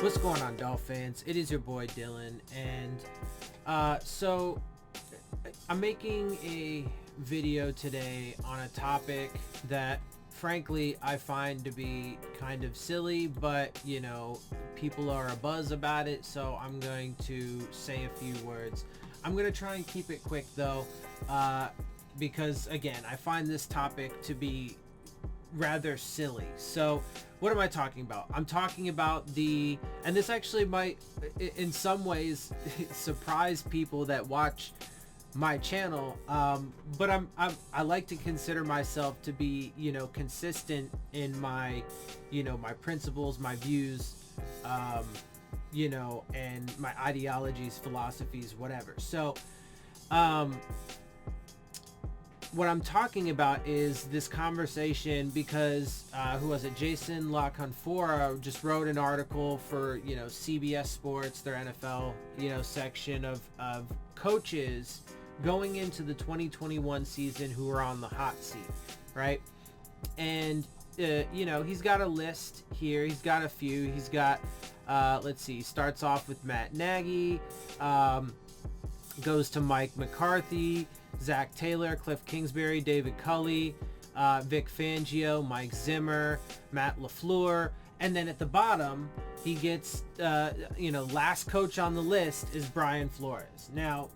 What's going on, Dolphins? It is your boy Dillon, and so I'm making a video today on a topic that, frankly, I find to be kind of silly, but people are abuzz about it, so I'm going to say a few words. I'm going to try and keep it quick, though, because, again, I find this topic to be rather silly. So what am I talking about? I'm talking about and this actually might in some ways surprise people that watch my channel, but I like to consider myself to be consistent in my my principles, my views, and my ideologies, philosophies, whatever. So what I'm talking about is this conversation because who was it? Jason La Canfora just wrote an article for CBS Sports, their NFL section of coaches going into the 2021 season who are on the hot seat, right? And he's got a list here. He's got a few. He's got let's see. Starts off with Matt Nagy, goes to Mike McCarthy, Zach Taylor, Cliff Kingsbury, David Culley, Vic Fangio, Mike Zimmer, Matt LaFleur, and then at the bottom he gets last coach on the list is Brian Flores. Now,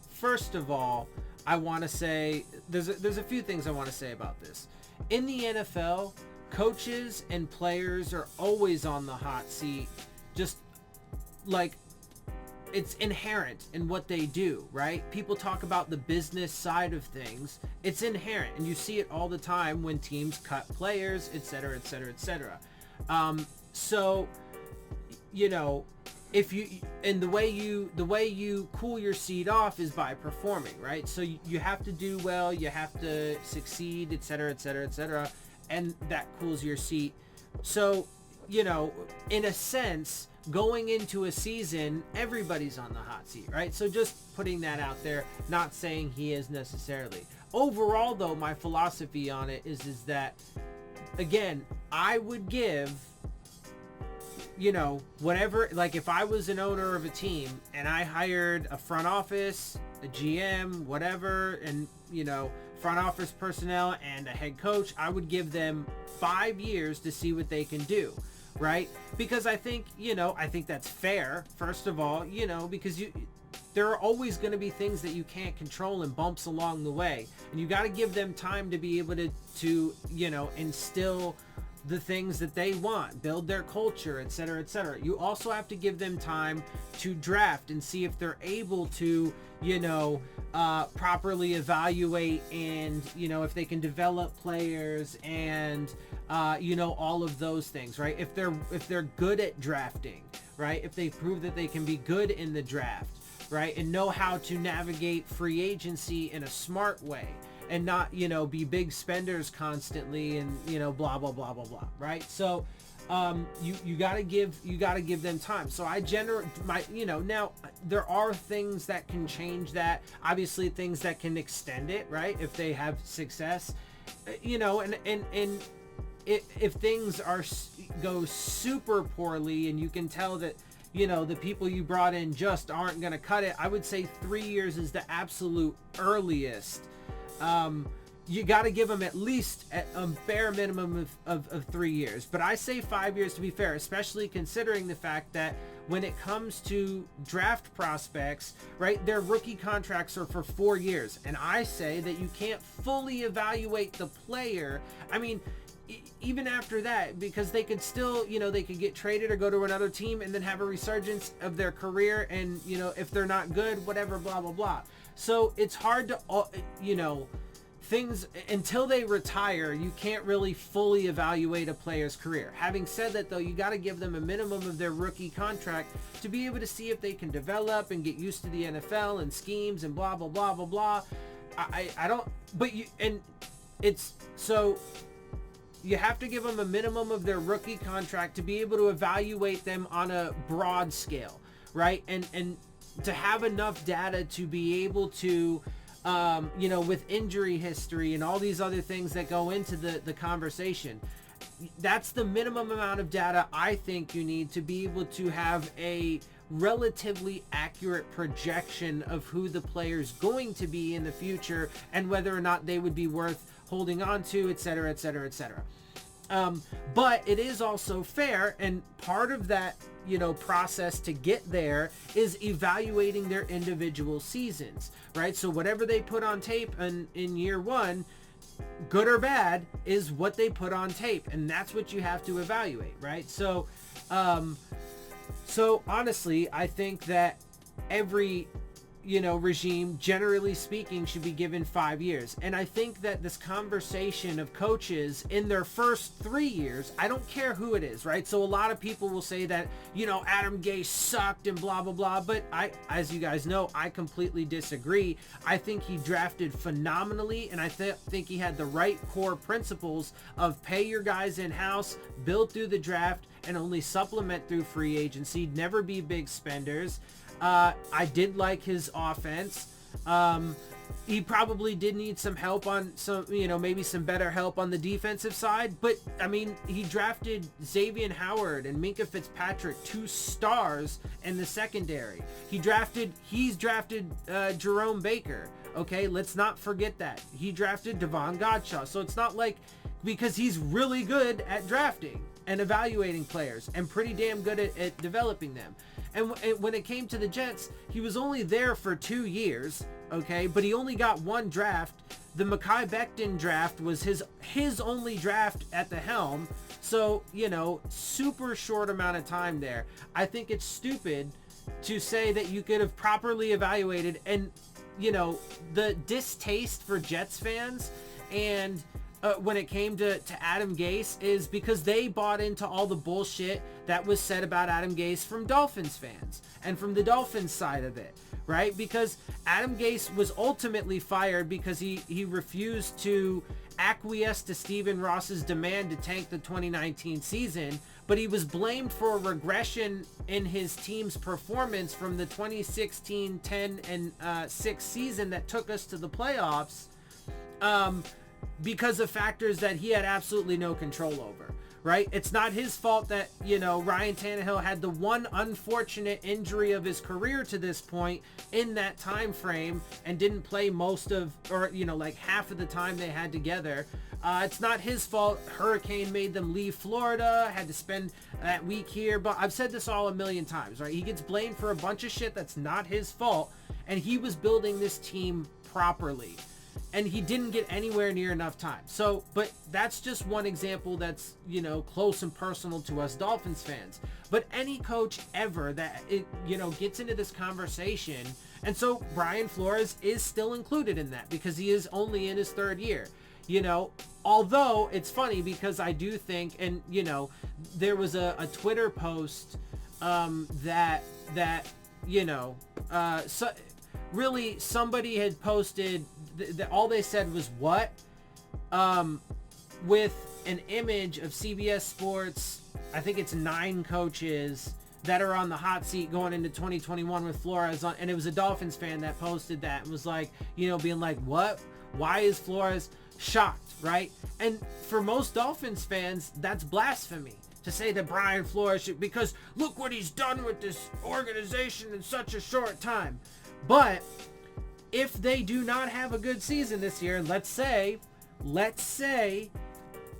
first of all, I want to say there's a few things I want to say about this. In the NFL, coaches and players are always on the hot seat, just like it's inherent in what they do, right? People talk about the business side of things. It's inherent, and you see it all the time when teams cut players, etc., etc., etc. So, if you and the way you cool your seat off is by performing, right? So you have to do well, you have to succeed, etc., etc., etc., and that cools your seat. So, in a sense, going into a season, everybody's on the hot seat, right? So just putting that out there, not saying he is necessarily. Overall, though, my philosophy on it is that, again, I would give, whatever, like if I was an owner of a team and I hired a front office, a GM, whatever, and, front office personnel and a head coach, I would give them 5 years to see what they can do. Right? Because I think that's fair, first of all, because there are always going to be things that you can't control and bumps along the way. And you got to give them time to be able to instill the things that they want, build their culture, etc., etc. You also have to give them time to draft and see if they're able to, properly evaluate and, if they can develop players and, all of those things, right? If they're good at drafting, right? If they prove that they can be good in the draft, right? And know how to navigate free agency in a smart way and not, be big spenders constantly and, blah, blah, blah, blah, blah, right? So, you gotta give them time. So now there are things that can change that, obviously things that can extend it, right? If they have success, and if things go super poorly and you can tell that, the people you brought in just aren't going to cut it, I would say 3 years is the absolute earliest. You got to give them at least a bare minimum of 3 years. But I say 5 years to be fair, especially considering the fact that when it comes to draft prospects, right, their rookie contracts are for 4 years. And I say that you can't fully evaluate the player. I mean, even after that, because they could still, they could get traded or go to another team and then have a resurgence of their career. And, if they're not good, whatever, blah, blah, blah. So it's hard to, things until they retire, you can't really fully evaluate a player's career. Having said that, though, you got to give them a minimum of their rookie contract to be able to see if they can develop and get used to the NFL and schemes and blah, blah, blah, blah, blah. I don't, but you have to give them a minimum of their rookie contract to be able to evaluate them on a broad scale, right? And to have enough data to be able to, with injury history and all these other things that go into the conversation. That's the minimum amount of data I think you need to be able to have a relatively accurate projection of who the player's going to be in the future and whether or not they would be worth holding on to, etc., etc., etc. But it is also fair, and part of that, process to get there is evaluating their individual seasons, right? So whatever they put on tape in year one, good or bad, is what they put on tape, and that's what you have to evaluate, right? So honestly, I think that every regime, generally speaking, should be given 5 years. And I think that this conversation of coaches in their first 3 years, I don't care who it is, right? So a lot of people will say that, Adam Gase sucked and blah, blah, blah. But as you guys know, I completely disagree. I think he drafted phenomenally, and I think he had the right core principles of pay your guys in-house, build through the draft, and only supplement through free agency, never be big spenders. I did like his offense. He probably did need some help on maybe some better help on the defensive side. But, he drafted Xavier Howard and Minkah Fitzpatrick, 2 stars in the secondary. He's drafted Jerome Baker. Okay, let's not forget that. He drafted Devon Godshaw. So it's not like, because he's really good at drafting and evaluating players and pretty damn good at developing them. And when it came to the Jets, he was only there for 2 years, okay? But he only got 1 draft. The Mekhi Becton draft was his only draft at the helm. So, super short amount of time there. I think it's stupid to say that you could have properly evaluated. And, the distaste for Jets fans and when it came to Adam Gase is because they bought into all the bullshit that was said about Adam Gase from Dolphins fans and from the Dolphins side of it, right? Because Adam Gase was ultimately fired because he refused to acquiesce to Stephen Ross's demand to tank the 2019 season, but he was blamed for a regression in his team's performance from the 2016 10-6 season that took us to the playoffs. Because of factors that he had absolutely no control over, right? It's not his fault that, Ryan Tannehill had the one unfortunate injury of his career to this point in that time frame and didn't play most of, or, half of the time they had together. It's not his fault. Hurricane made them leave Florida, had to spend that week here. But I've said this all a million times, right? He gets blamed for a bunch of shit that's not his fault. And he was building this team properly. And he didn't get anywhere near enough time. So, but that's just one example that's, close and personal to us Dolphins fans. But any coach ever that, gets into this conversation, and so Brian Flores is still included in that because he is only in his 3rd year. Although it's funny because I do think, and, there was a Twitter post so really somebody had posted all they said was what with an image of CBS Sports. I think it's 9 coaches that are on the hot seat going into 2021 with Flores on, and it was a Dolphins fan that posted that and was like, being like, what? Why is Flores shocked, right? And for most Dolphins fans, that's blasphemy to say that Brian Flores should, because look what he's done with this organization in such a short time. But if they do not have a good season this year, and let's say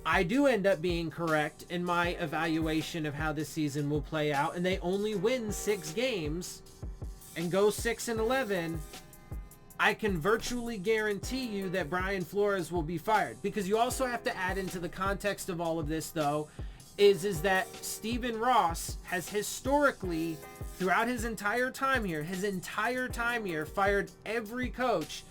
I do end up being correct in my evaluation of how this season will play out, and they only win 6 games and go 6-11, I can virtually guarantee you that Brian Flores will be fired. Because you also have to add into the context of all of this, though, is that Stephen Ross has historically, throughout his entire time here, fired every coach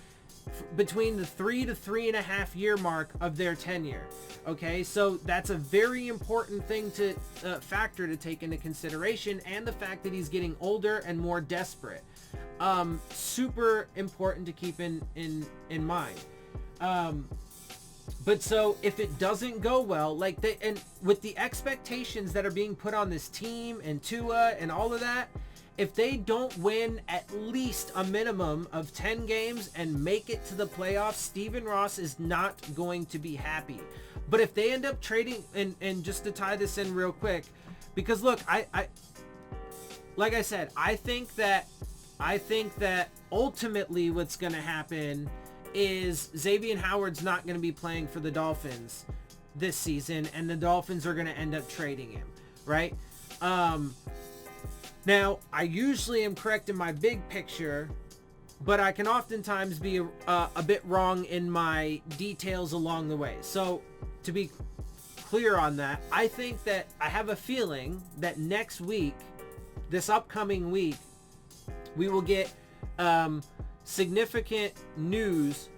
between the 3 to 3.5 year mark of their tenure. Okay, so that's a very important thing to factor to take into consideration, and the fact that he's getting older and more desperate. Super important to keep in mind. But so if it doesn't go well, and with the expectations that are being put on this team and Tua and all of that, if they don't win at least a minimum of 10 games and make it to the playoffs, Stephen Ross is not going to be happy. But if they end up trading, and just to tie this in real quick, because look, I like I said, I think that ultimately what's going to happen is Xavier Howard's not going to be playing for the Dolphins this season, and the Dolphins are going to end up trading him, right? Now, I usually am correct in my big picture, but I can oftentimes be a bit wrong in my details along the way. So, to be clear on that, I think that I have a feeling that next week, this upcoming week, we will get significant news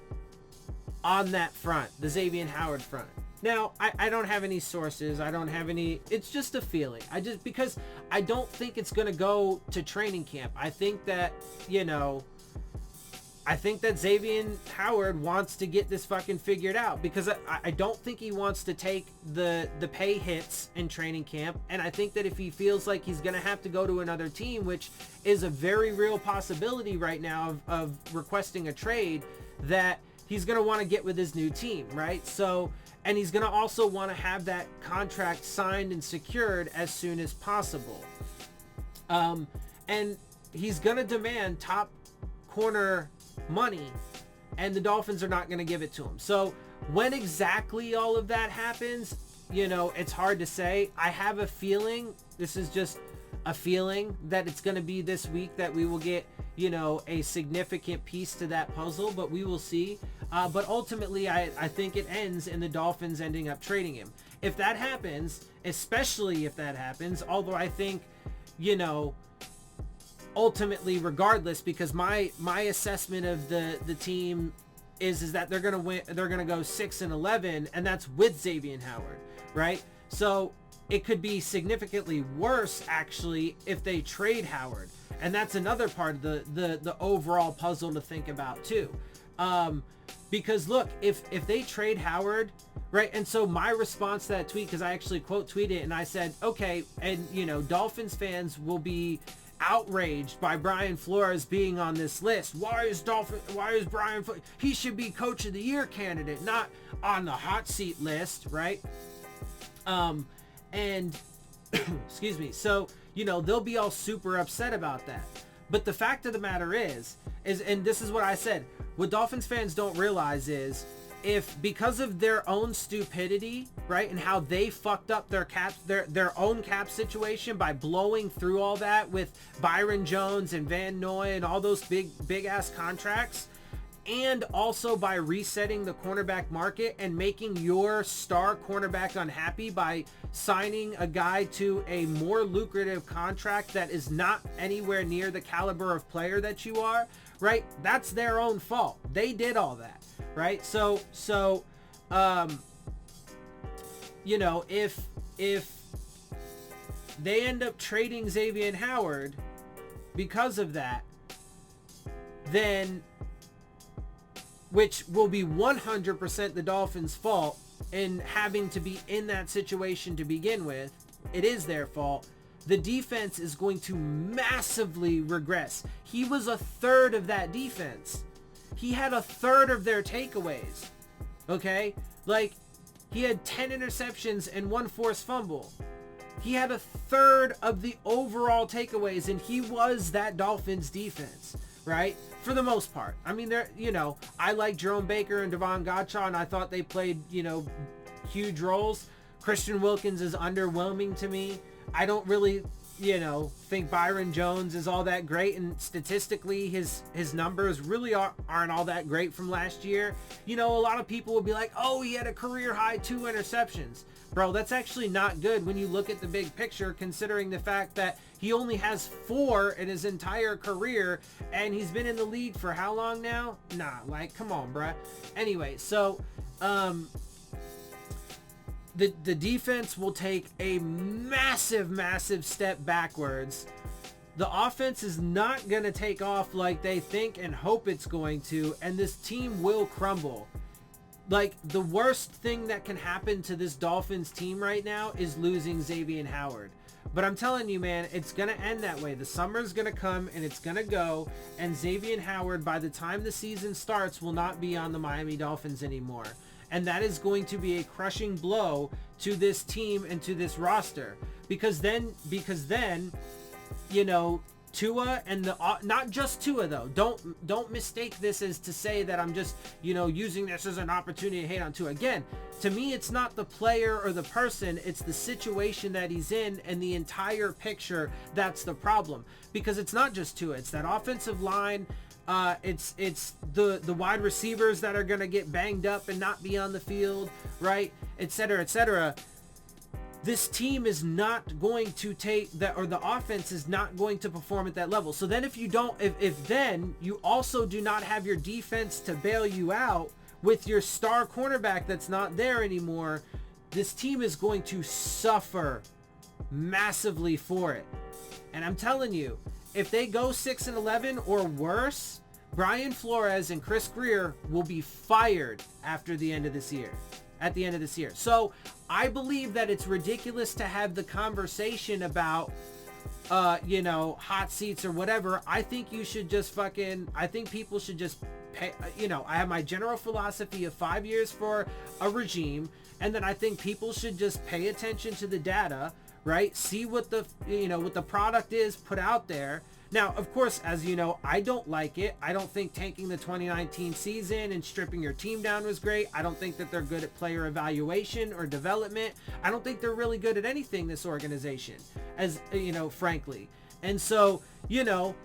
on that front, the Xavier Howard front. Now, I don't have any sources. I don't have any, it's just a feeling. Because I don't think it's going to go to training camp. I think that, I think that Xavier Howard wants to get this fucking figured out, because I don't think he wants to take the pay hits in training camp. And I think that if he feels like he's going to have to go to another team, which is a very real possibility right now of requesting a trade, that he's going to want to get with his new team, right? So, and he's going to also want to have that contract signed and secured as soon as possible. And he's going to demand top corner money, and the Dolphins are not going to give it to him. So when exactly all of that happens, it's hard to say. I have a feeling, this is just a feeling, that it's going to be this week that we will get, a significant piece to that puzzle, but we will see. But ultimately, I think it ends in the Dolphins ending up trading him. If that happens, especially if that happens, although I think, ultimately, regardless, because my assessment of the team is that they're gonna win, they're gonna go 6-11, and that's with Xavier Howard, right? So it could be significantly worse actually if they trade Howard, and that's another part of the overall puzzle to think about too. Because look, if they trade Howard, right, and so my response to that tweet, because I actually quote tweeted and I said, okay, and Dolphins fans will be outraged by Brian Flores being on this list. Why is Brian Flores? He should be Coach of the Year candidate, not on the hot seat list, right? And excuse me. So, they'll be all super upset about that. But the fact of the matter is, and this is what I said, what Dolphins fans don't realize is, if because of their own stupidity, right, and how they fucked up their own cap situation by blowing through all that with Byron Jones and Van Noy and all those big ass contracts, and also by resetting the cornerback market and making your star cornerback unhappy by signing a guy to a more lucrative contract that is not anywhere near the caliber of player that you are, right? That's their own fault. They did all that. Right. So, if they end up trading Xavier Howard because of that, then, which will be 100% the Dolphins' fault in having to be in that situation to begin with, it is their fault. The defense is going to massively regress. He was a third of that defense. He had a third of their takeaways, okay? Like, he had 10 interceptions and 1 forced fumble. He had a third of the overall takeaways, and he was that Dolphins defense, right? For the most part. I mean, I like Jerome Baker and Devon Gottschall, and I thought they played, huge roles. Christian Wilkins is underwhelming to me. I don't really, think Byron Jones is all that great, and statistically his numbers really aren't all that great from last year. A lot of people will be like, oh, he had a career high 2 interceptions. Bro, that's actually not good when you look at the big picture, considering the fact that he only has 4 in his entire career, and he's been in the league for how long now? Nah, like, come on, bruh. Anyway, so the defense will take a massive step backwards. The offense is not going to take off like they think and hope it's going to, and this team will crumble. Like, the worst thing that can happen to this Dolphins team right now is losing Xavier Howard. But I'm telling you, man, it's going to end that way. The summer's going to come and it's going to go. And Xavier Howard, by the time the season starts, will not be on the Miami Dolphins anymore. And that is going to be a crushing blow to this team and to this roster. Because then, you know, Tua and not just Tua though. Don't mistake this as to say that I'm just, you know, using this as an opportunity to hate on Tua. Again, to me, it's not the player or the person, it's the situation that he's in and the entire picture that's the problem. Because it's not just Tua, it's that offensive line. It's the wide receivers that are going to get banged up and not be on the field, right? Et cetera, et cetera. This team is not going to take that, or the offense is not going to perform at that level. So then if then you also do not have your defense to bail you out with your star cornerback that's not there anymore, this team is going to suffer massively for it. And I'm telling you, if they go 6-11 or worse, Brian Flores and Chris Greer will be fired after the end of this year. At the end of this year. So I believe that it's ridiculous to have the conversation about, you know, hot seats or whatever. I think you should just I think people should just pay, you know, I have my general philosophy of 5 years for a regime. And then I think people should just pay attention to the data, right? See what the, you know, what the product is put out there. Now, of course, as you know, I don't like it. I don't think tanking the 2019 season and stripping your team down was great. I don't think that they're good at player evaluation or development. I don't think they're really good at anything, this organization, as you know, frankly. And so, you know,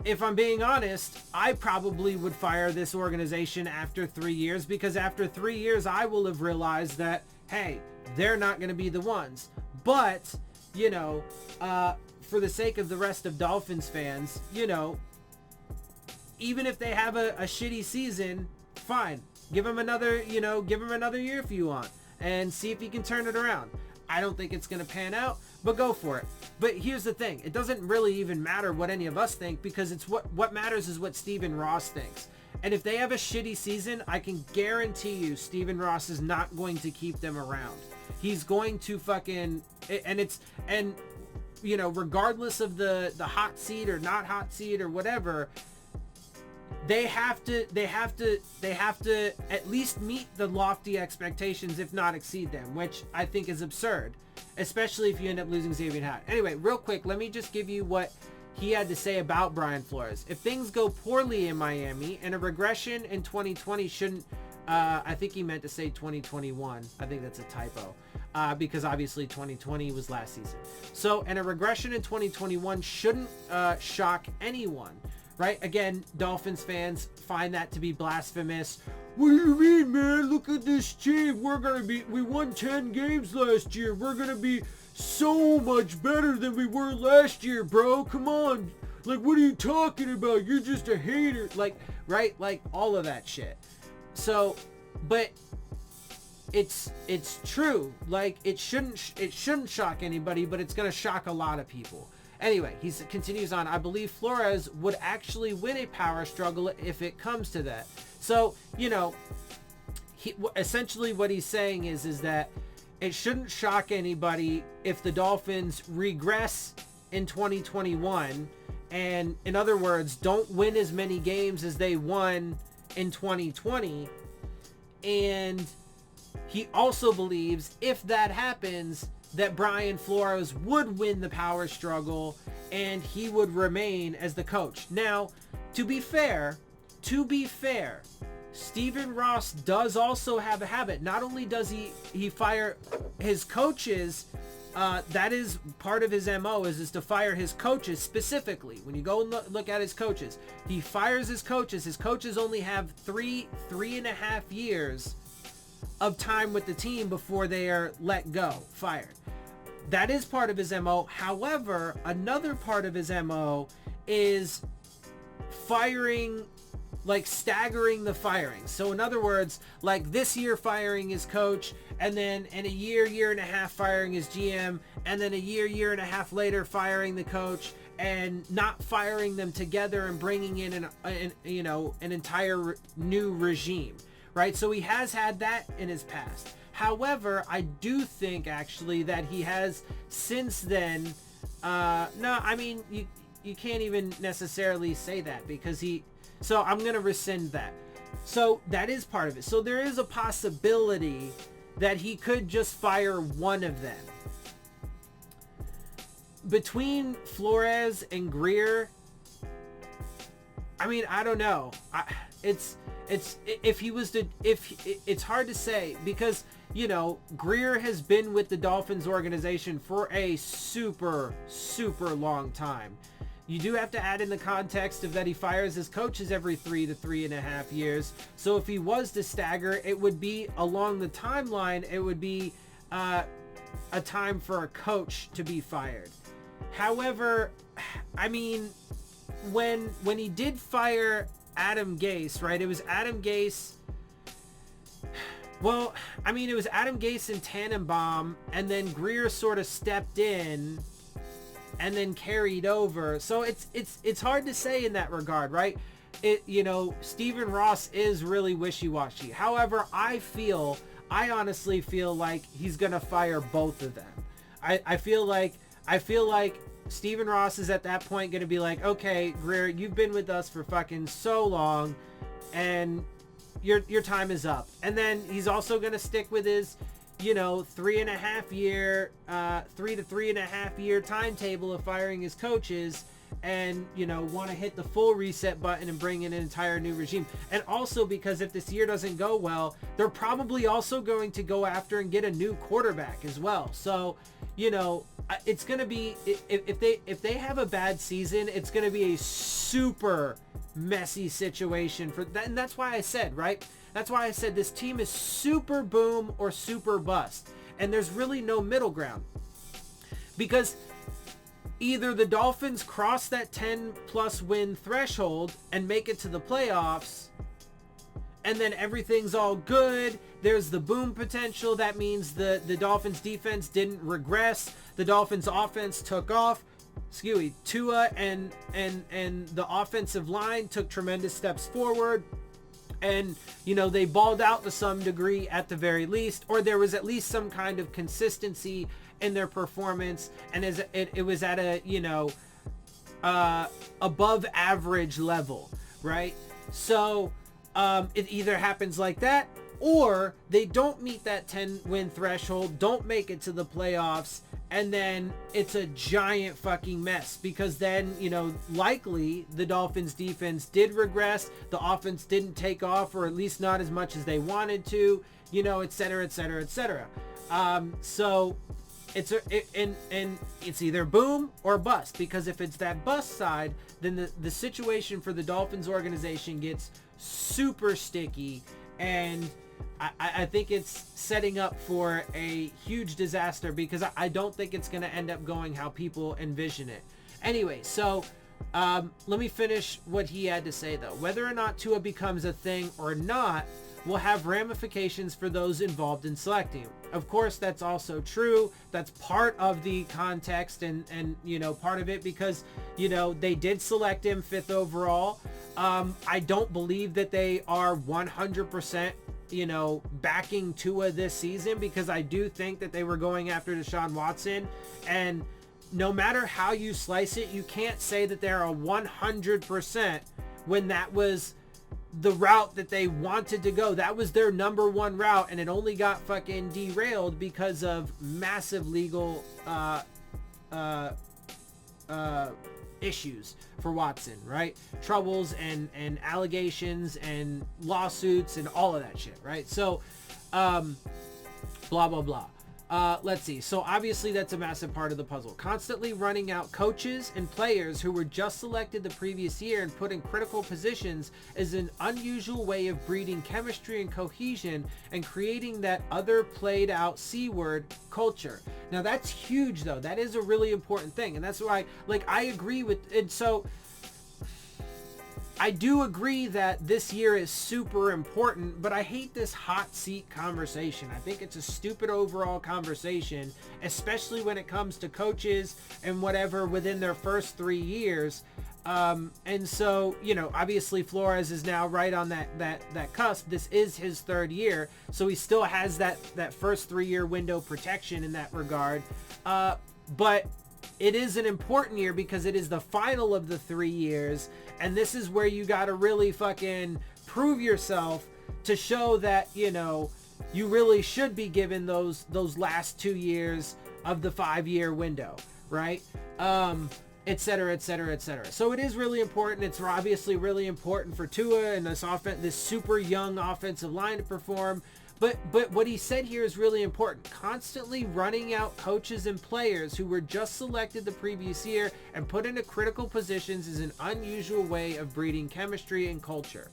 if I'm being honest, I probably would fire this organization after 3 years, because after 3 years, I will have realized that, hey, they're not going to be the ones. But, you know, for the sake of the rest of Dolphins fans, you know, even if they have a shitty season, fine. Give him another, you know, give him another year if you want and see if he can turn it around. I don't think it's going to pan out, but go for it. But here's the thing. It doesn't really even matter what any of us think, because it's what matters is what Stephen Ross thinks. And if they have a shitty season, I can guarantee you Stephen Ross is not going to keep them around. He's going to and you know, regardless of the hot seat or not hot seat or whatever, they have to at least meet the lofty expectations, if not exceed them, which I think is absurd, especially if you end up losing Xavier Howard. Anyway, real quick, let me just give you what he had to say about Brian Flores. If things go poorly in Miami and a regression in 2020 shouldn't, I think he meant to say 2021. I think that's a typo. Because obviously 2020 was last season. So, and a regression in 2021 shouldn't shock anyone, right? Again, Dolphins fans find that to be blasphemous. What do you mean, man? Look at this team. We won 10 games last year. We're going to be so much better than we were last year, bro. Come on. Like, what are you talking about? You're just a hater. Like, right? Like, all of that shit. So, but it's true. Like, it shouldn't shock anybody, but it's going to shock a lot of people. Anyway, he continues on. I believe Flores would actually win a power struggle if it comes to that. So, you know, essentially what he's saying is that it shouldn't shock anybody if the Dolphins regress in 2021, and in other words, don't win as many games as they won in 2020. And he also believes if that happens, that Brian Flores would win the power struggle and he would remain as the coach. Now, to be fair, Stephen Ross does also have a habit. Not only does he fire his coaches, that is part of his MO is to fire his coaches specifically. When you go and look at his coaches, he fires his coaches. His coaches only have three and a half years of time with the team before they are let go, fired. That is part of his MO. However, another part of his MO is firing, like staggering the firing. So in other words, like this year firing his coach, and then in a year and a half firing his GM, and then a year and a half later firing the coach, and not firing them together and bringing in an entire new regime, right? So he has had that in his past. However, I do think actually that he has since then, no, I mean, you can't even necessarily say that because so I'm going to rescind that. So that is part of it. So there is a possibility that he could just fire one of them. Between Flores and Greer, I mean, I don't know. It's hard to say because, you know, Greer has been with the Dolphins organization for a super, super long time. You do have to add in the context of that he fires his coaches every 3 to 3.5 years. So if he was to stagger, it would be along the timeline. It would be a time for a coach to be fired. However, I mean, when he did fire Adam Gase, right? It was Adam Gase. Well, I mean, it was Adam Gase and Tannenbaum, and then Greer sort of stepped in and then carried over. So it's hard to say in that regard, right? You know, Stephen Ross is really wishy-washy. However, I honestly feel like he's gonna fire both of them. I feel like Stephen Ross is at that point going to be like, okay, Greer, you've been with us for fucking so long and your time is up. And then he's also going to stick with his, you know, 3 to 3.5 year timetable of firing his coaches and, you know, want to hit the full reset button and bring in an entire new regime. And also because if this year doesn't go well, they're probably also going to go after and get a new quarterback as well. So, you know, it's going to be, if they have a bad season, it's going to be a super messy situation for that. And that's why I said, right? That's why I said this team is super boom or super bust. And there's really no middle ground. Because either the Dolphins cross that 10 plus win threshold and make it to the playoffs, and then everything's all good. There's the boom potential. That means the Dolphins defense didn't regress. The Dolphins offense took off. Tua and the offensive line took tremendous steps forward. And, you know, they balled out to some degree at the very least, or there was at least some kind of consistency in their performance. And it was at a, you know, above average level, right? So it either happens like that, or they don't meet that 10 win threshold, don't make it to the playoffs, and then it's a giant fucking mess because then, you know, likely the Dolphins defense did regress, the offense didn't take off, or at least not as much as they wanted to, you know, et cetera, et cetera, et cetera. So it's either boom or bust, because if it's that bust side, then the situation for the Dolphins organization gets super sticky, and I think it's setting up for a huge disaster because I don't think it's going to end up going how people envision it. Anyway, so let me finish what he had to say, though. Whether or not Tua becomes a thing or not will have ramifications for those involved in selecting him. Of course, that's also true. That's part of the context and you know, part of it because, you know, they did select him 5th overall. I don't believe that they are 100%, you know, backing Tua this season because I do think that they were going after Deshaun Watson, and no matter how you slice it, you can't say that they're a 100% when that was the route that they wanted to go. That was their number one route, and it only got fucking derailed because of massive legal issues for Watson, right? Troubles and allegations and lawsuits and all of that shit, right? So blah blah blah. Let's see. So obviously that's a massive part of the puzzle. Constantly running out coaches and players who were just selected the previous year and put in critical positions is an unusual way of breeding chemistry and cohesion and creating that other played out C-word culture. Now that's huge though. That is a really important thing. And that's why, like, I agree with it. So I do agree that this year is super important, but I hate this hot seat conversation. I think it's a stupid overall conversation, especially when it comes to coaches and whatever within their first 3 years. And so, obviously Flores is now right on that cusp. This is his third year, so he still has that first 3-year window protection in that regard. But it is an important year because it is the final of the 3 years, and this is where you got to really fucking prove yourself to show that, you really should be given those last 2 years of the 5-year window, right? Et cetera, et cetera, et cetera. So it is really important. It's obviously really important for Tua and this super young offensive line to perform. But what he said here is really important. Constantly running out coaches and players who were just selected the previous year and put into critical positions is an unusual way of breeding chemistry and culture.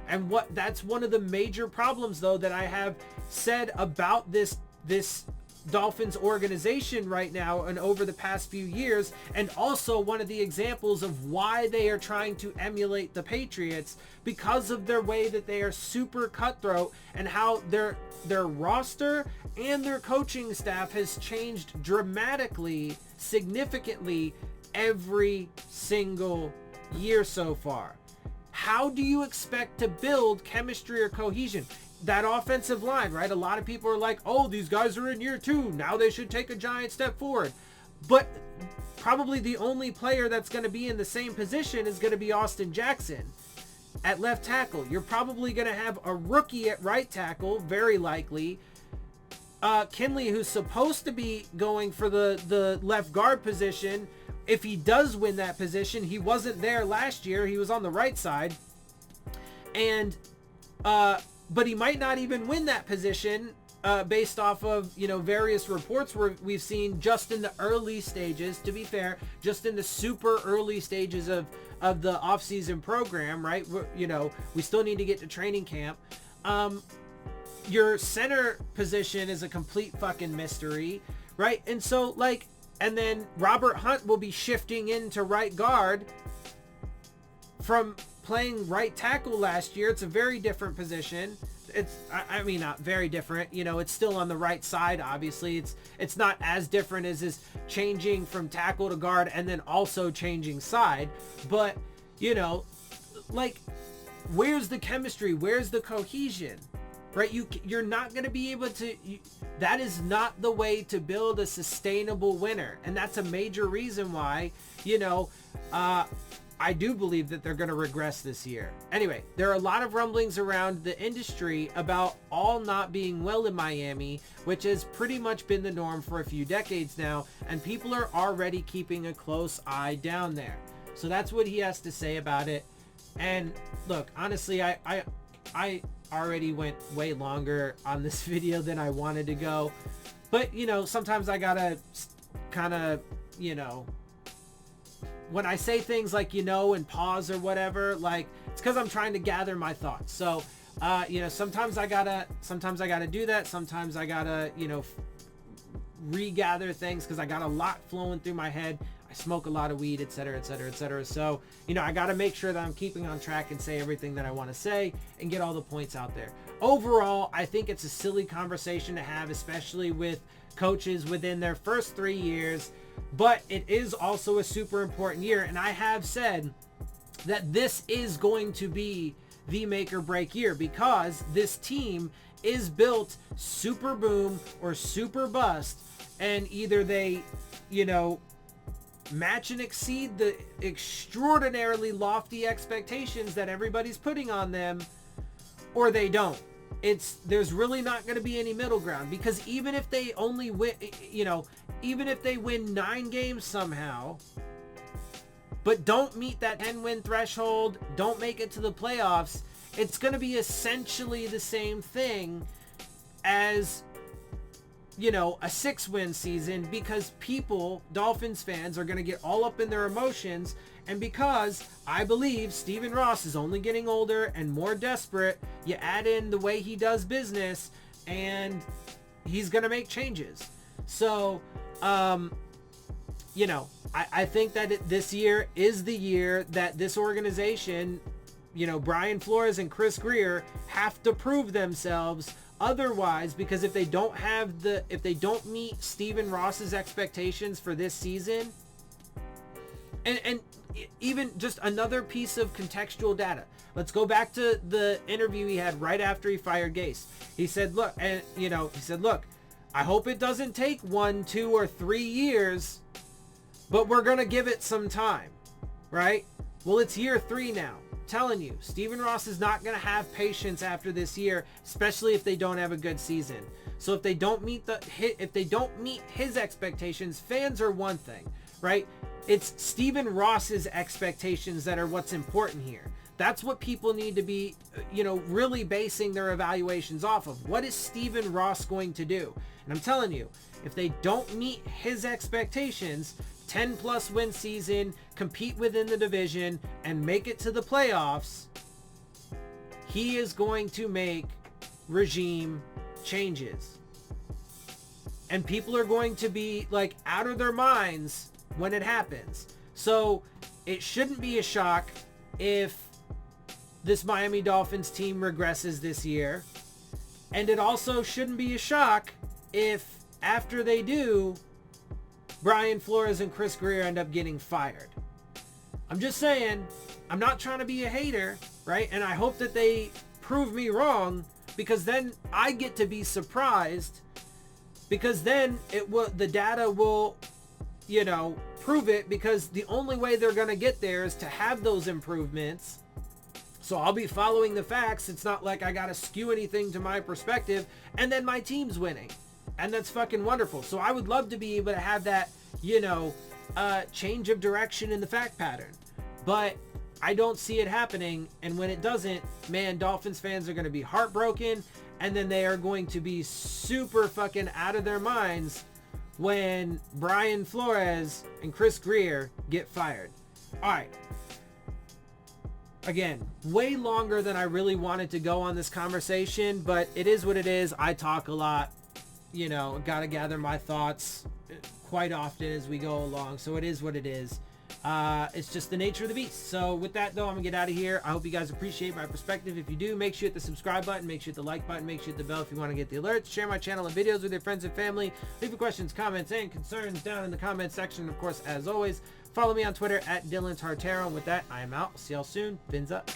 And that's one of the major problems, though, that I have said about this Dolphins organization right now and over the past few years, and also one of the examples of why they are trying to emulate the Patriots, because of their way that they are super cutthroat and how their roster and their coaching staff has changed dramatically, significantly every single year so far. How do you expect to build chemistry or cohesion? That offensive line, right? A lot of people are like, oh, these guys are in year 2. Now they should take a giant step forward. But probably the only player that's going to be in the same position is going to be Austin Jackson at left tackle. You're probably going to have a rookie at right tackle, very likely. Kinley, who's supposed to be going for the left guard position. If he does win that position, he wasn't there last year. He was on the right side. And, but he might not even win that position based off of, various reports we've seen just in the early stages, to be fair, just in the super early stages of the offseason program, right? We still need to get to training camp. Your center position is a complete fucking mystery, right? And so, and then Robert Hunt will be shifting into right guard from playing right tackle last year. It's a very different position. I mean, not very different. It's still on the right side, obviously. It's not as different as is changing from tackle to guard and then also changing side. But, where's the chemistry? Where's the cohesion? Right? You're not going to be able to... that is not the way to build a sustainable winner. And that's a major reason why, I do believe that they're going to regress this year. Anyway, there are a lot of rumblings around the industry about all not being well in Miami, which has pretty much been the norm for a few decades now, and people are already keeping a close eye down there. So that's what he has to say about it. And look, honestly, I already went way longer on this video than I wanted to go. But, sometimes I gotta kind of, when I say things like, and pause or whatever, it's because I'm trying to gather my thoughts. So, sometimes I gotta do that. Sometimes I gotta, regather things because I got a lot flowing through my head. I smoke a lot of weed, et cetera, et cetera, et cetera. So, I got to make sure that I'm keeping on track and say everything that I want to say and get all the points out there. Overall, I think it's a silly conversation to have, especially with coaches within their first 3 years. But it is also a super important year, and I have said that this is going to be the make or break year because this team is built super boom or super bust, and either they, match and exceed the extraordinarily lofty expectations that everybody's putting on them, or they don't. There's really not going to be any middle ground, because even if they only win, even if they win 9 games somehow, but don't meet that 10-win threshold, don't make it to the playoffs, it's going to be essentially the same thing as, a 6-win season, because Dolphins fans are going to get all up in their emotions. And because I believe Stephen Ross is only getting older and more desperate, you add in the way he does business, and he's going to make changes. So, I think that this year is the year that this organization, Brian Flores and Chris Greer, have to prove themselves. Otherwise, because if they don't meet Stephen Ross's expectations for this season, and even just another piece of contextual data. Let's go back to the interview he had right after he fired Gase. He said, look, I hope it doesn't take 1, 2, or 3 years, but we're going to give it some time, right? Well, it's year 3 now. I'm telling you, Stephen Ross is not going to have patience after this year, especially if they don't have a good season. So if they don't meet his expectations, fans are one thing, right? It's Stephen Ross's expectations that are what's important here. That's what people need to be, really basing their evaluations off of. What is Stephen Ross going to do? And I'm telling you, if they don't meet his expectations, 10-plus win season, compete within the division, and make it to the playoffs, he is going to make regime changes. And people are going to be, out of their minds when it happens. So it shouldn't be a shock if this Miami Dolphins team regresses this year. And it also shouldn't be a shock if after they do, Brian Flores and Chris Greer end up getting fired. I'm just saying, I'm not trying to be a hater, right? And I hope that they prove me wrong, because then I get to be surprised, because then the data will, prove it, because the only way they're going to get there is to have those improvements. So I'll be following the facts. It's not like I got to skew anything to my perspective, and then my team's winning. And that's fucking wonderful. So I would love to be able to have that, change of direction in the fact pattern. But I don't see it happening. And when it doesn't, man, Dolphins fans are going to be heartbroken. And then they are going to be super fucking out of their minds when Brian Flores and Chris Greer get fired. All right. Again, way longer than I really wanted to go on this conversation, but it is what it is. I talk a lot, got to gather my thoughts quite often as we go along. So it is what it is. It's just the nature of the beast. So with that, though, I'm gonna get out of here. I hope you guys appreciate my perspective. If you do, make sure you hit the subscribe button, make sure you hit the like button, make sure you hit the bell if you want to get the alerts. Share my channel and videos with your friends and family. Leave your questions, comments, and concerns down in the comments section. Of course, as always, follow me on Twitter at Dillon Tartaro. And with that, I am out. See y'all soon. Phins up.